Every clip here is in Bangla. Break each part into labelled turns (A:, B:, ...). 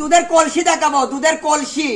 A: দুধের কলসি দেখাবো, দুধের কলসি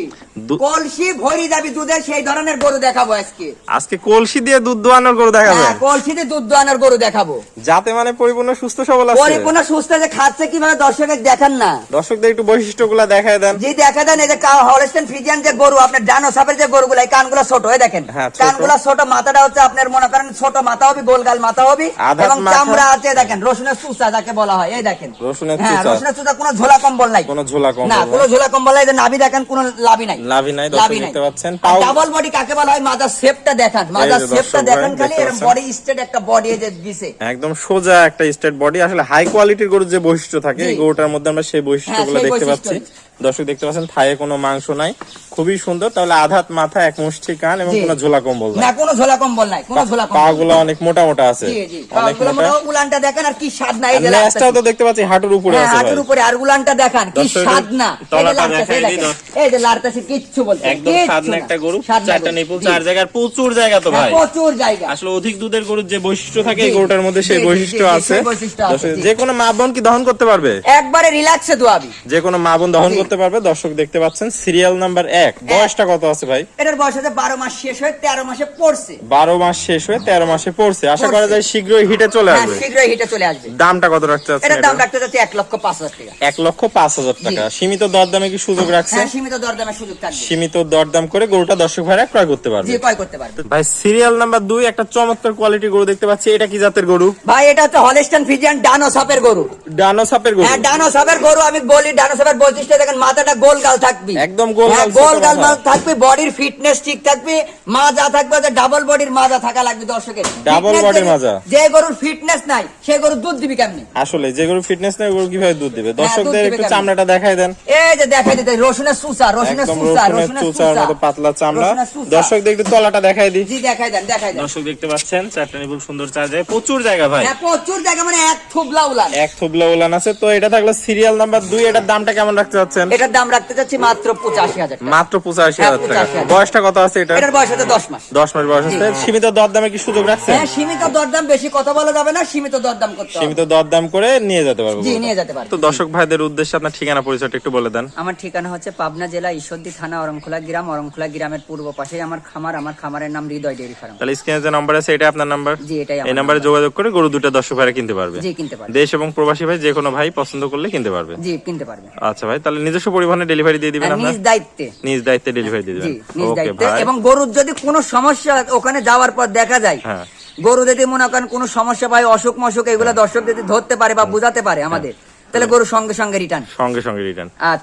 A: কলসি ভরি যাবি দুধের, সেই ধরনের গরু দেখাবো আজকে।
B: আজকে কলসি দিয়ে দুধ দোয়ানোর গরু দেখাবে?
A: হ্যাঁ, কলসি দিয়ে দুধ দোয়ানোর গরু দেখাবো,
B: যাতে মানে পরিপূর্ণ সুস্থ সবল আছে।
A: পরিপূর্ণ সুস্থ আছে, খাচ্ছে কিভাবে দর্শকের দেখান না।
B: দর্শকদের একটু বৈশিষ্ট্যগুলো দেখায় দেন।
A: জি দেখা দেন, এই যে হলস্টেইন ফ্রিজিয়ান যে গরু, আপনার ডানো সাপের যে গরুগুলো, এই কানগুলো ছোট, হয়ে দেখেন
B: হ্যাঁ, ছোট।
A: কানগুলো ছোট, মাথাটা হচ্ছে আপনার মনে করেন ছোট মাথা হবে, গোলগাল মাথা হবে,
B: আধাত
A: এবং
B: মাথা।
A: চামড়া আছে দেখেন রসুনের চুচা যাকে বলা হয়, এই দেখেন
B: রসুনের
A: হ্যাঁ,
B: চুচা।
A: রসুনের চুচা, কোনো ঝোলা কম্বল নাই,
B: কোনো ঝোলা কম্বল
A: না,
B: নাই।
A: কোনো ঝোলা কম্বল নাই, এই যে নাভি দেখেন কোনো লাভি নাই,
B: লাভি নাই, দর্শক
A: লাভি নাই।
B: দেখতে পাচ্ছেন। পাও
A: ডাবল বডি কাকে বলা হয়, মাথার শেপটা দেখান, মাথার
B: এই যে
A: শেপটা
B: দর্শক
A: দেখেন
B: ভাই,
A: খালি,
B: দেখতে
A: এরকম
B: পাচ্ছেন।
A: বডি স্ট্রেট একটা বডি এই যে দিছে।
B: একদম সোজা একটা স্টেট বডি। আসলে হাই কোয়ালিটির গরুর যে বৈশিষ্ট্য থাকে,
A: জি।
B: এই গরুটার মধ্যে আমরা সেই বৈশিষ্ট্যগুলো
A: হ্যাঁ, সেই
B: দেখতে পাচ্ছি।
A: বৈশিষ্ট্য।
B: দর্শক দেখতে পাচ্ছেন থায়ে কোনো মাংস নাই, খুবই সুন্দর। তাহলে আধাত মাথা, এক মুষ্টি কান এবং
A: জি।
B: কোনো ঝোলা কম্বল
A: না,
B: নাই।
A: কোনো ঝোলা কম্বল নাই, কোনো ঝোলা
B: পা
A: কম্বল
B: গুলো অনেক মোটা মোটা আছে,
A: জি জি,
B: অনেক
A: পাগুলো
B: মোটা।
A: মোটা, উলানটা দেখেন আর কি স্বাদ না, এই যে
B: লেজটাও
A: লাগতেছে।
B: তো দেখতে পাচ্ছি হাঁটুর উপরে
A: হ্যাঁ,
B: আছে ভাই।
A: হাঁটুর উপরে, আর উলানটা দেখান কি
B: দর্শক
A: স্বাদ না, এই যে
B: তলাটা
A: লাগতেছে, এই
B: দেখাই দিই,
A: দেখেন, এই যে লাড়তেছে, কিচ্ছু বলতে নাই,
B: একদম
A: কিচ্ছু
B: সাদনা
A: না।
B: একটা গরু,
A: সাদনা
B: চারটা
A: গরু,
B: নিপুল,
A: জি।
B: চার জায়গার প্রচুর জায়গা তো
A: হ্যাঁ,
B: ভাই।
A: প্রচুর জায়গা।
B: আসলে অধিক দুধের গরুর যে বৈশিষ্ট্য থাকে, এই
A: জি,
B: গরুটার মধ্যে সেই
A: জি, জি,
B: বৈশিষ্ট্য
A: জি, জি,
B: আছে।
A: সেই বৈশিষ্ট্য আছে,
B: দর্শক,
A: জি।
B: যে কোনো মা বোন কি দহন করতে পারবে?
A: একবারে রিল্যাক্সে দোয়াবি,
B: যে কোনো মা বোন দহন
A: জি।
B: করতে পারবে। দর্শক দেখতে পাচ্ছেন সিরিয়াল নাম্বার 1। বয়সটা কত আছে ভাই?
A: এটার বয়স হচ্ছে 12 মাস শেষ হয়ে 13 মাসে পড়ছে।
B: 12 মাস শেষ হয়ে 13 মাসে পড়ছে। আশা করা
A: পড়ছে।
B: যায় শীঘ্রই হিটে চলে
A: হ্যাঁ,
B: আসবে।
A: শীঘ্রই হিটে চলে আসবে।
B: দামটা কত রাখতে চাচ্ছেন?
A: এটার দাম রাখতে যাচ্ছে 1,05,000 টাকা।
B: 1,05,000 টাকা।
A: জি।
B: সীমিত দরদামে কি সুযোগ রাখছে?
A: হ্যাঁ, সীমিত দরদামের সুযোগ থাকবে,
B: সীমিত দরদাম করে গরুটা দর্শক ভাইরা ক্রয় করতে পারবে।
A: জি, ক্রয় করতে পারবে।
B: ভাই সিরিয়াল নাম্বার 2 একটা চমৎকার কোয়ালিটির গরু দেখতে পাচ্ছি। এটা কি জাতের গরু?
A: ভাই এটা হচ্ছে হলস্টেইন ফ্রিজিয়ান ডানো সাপের গরু।
B: ডানো সাপের গরু।
A: হ্যাঁ, ডানো সাপের গরু, আমি বলি ডানো সাপের বৈশিষ্ট্য দেখেন, মাথাটা গোল গাল থাকবে,
B: একদম গোল গাল,
A: হ্যাঁ,
B: ছোট
A: গোল গাল
B: মাথা।
A: থাকবে, বডির ফিটনেস ঠিক থাকবে, মাজা থাকবে, ডাবল বডির মাজা থাকা লাগবে দর্শকের।
B: Double
A: Fitness
B: body
A: যদি-
B: মাজা।
A: যে গরুর ফিটনেস নাই সেই গরু দুধ দিবি কেমনি?
B: আসলে যে গরু ফিটনেস নেই, গরু কিভাবে দুধ দিবে? দর্শকদের
A: দুধ দিবে
B: একটু
A: কেমনে?
B: চামড়াটা দেখাই দেন।
A: এই যে দেখাই দিতে, রসুনের সুসা, রসুনের
B: একদম
A: সুসা,
B: রসুনের
A: রসুনের
B: চুচার
A: সুসা,
B: মতো পাতলা চামড়া।
A: রসুনের সুসা।
B: দর্শকদের একটু তলাটা দেখাই দিই।
A: জি দেখাই দেন, দেখাই দেন।
B: দর্শক দেখতে পাচ্ছেন চারটা নিপুল সুন্দর চার জায়গায় প্রচুর জায়গা ভাই।
A: হ্যাঁ, প্রচুর জায়গা, মানে এক থুবলা উলান।
B: এক থুবলা উলান আছে। তো এটা থাকলো সিরিয়াল নাম্বার 2। এটার দামটা কেমন রাখতে চাচ্ছেন?
A: এটার দাম রাখতে চাচ্ছি মাত্র 85,000 টাকা।
B: মাত্র 85,000
A: হ্যাঁ,
B: টাকা।
A: 85,000
B: বয়সটা কত আছে এটা?
A: এটার বয়স হচ্ছে 10 মাস।
B: 10 মাস বয়স আছে। সীমিত দরদামে কি সুযোগ রাখছেন?
A: হ্যাঁ, সীমিত দরদাম, বেশি কথা বলা যাবে না, সীমিত দরদাম করতে হবে।
B: সীমিত দরদাম করে নিয়ে যেতে পারবো।
A: জি, নিয়ে যেতে পারবে।
B: তো দর্শক ভাইদের উদ্দেশ্যে আপনার ঠিকানা পরিচয়টা একটু বলে দেন।
A: আমার ঠিকানা হচ্ছে পাবনা জেলা ঈশ্বরদী থানা অরংখোলা গ্রাম। অরংখোলা গ্রামের পূর্ব পাশে আমার খামার। আমার খামারের নাম হৃদয় ডেইরি ফার্ম।
B: তাহলে স্ক্রিনে যে নাম্বার আছে এটা আপনার নাম্বার?
A: জি, এটাই আমার
B: এই নাম্বারে
A: নাম্বার।
B: যোগাযোগ করে গরু দুটো দর্শক ভাইরা কিনতে পারবে।
A: জি, কিনতে পারবে।
B: দেশ এবং প্রবাসী ভাই যে কোনো ভাই পছন্দ করলে কিনতে পারবে।
A: জি, কিনতে পারবে।
B: আচ্ছা ভাই, তাহলে নিজস্ব পরিবহনে ডেলিভারি দিয়ে দিবেন
A: হ্যাঁ,
B: আপনার?
A: নিজ দায়িত্বে।
B: নিজ দায়িত্বে ডেলিভারি দিয়ে
A: জি,
B: দিবেন।
A: নিজ
B: ওকে
A: দায়িত্বে।
B: ভাই।
A: এবং গরুর যদি কোনো সমস্যা ওখানে যাওয়ার পর দেখা যায়,
B: হ্যাঁ।
A: গরু যদি মনে করেন কোনো সমস্যা পায়, অসুখ মসুখ, এগুলো দর্শক যদি ধরতে পারে বা বুঝাতে পারে আমাদের, তাহলে গরু সঙ্গে সঙ্গে রিটার্ন।
B: সঙ্গে সঙ্গে রিটার্ন।
A: আচ্ছা।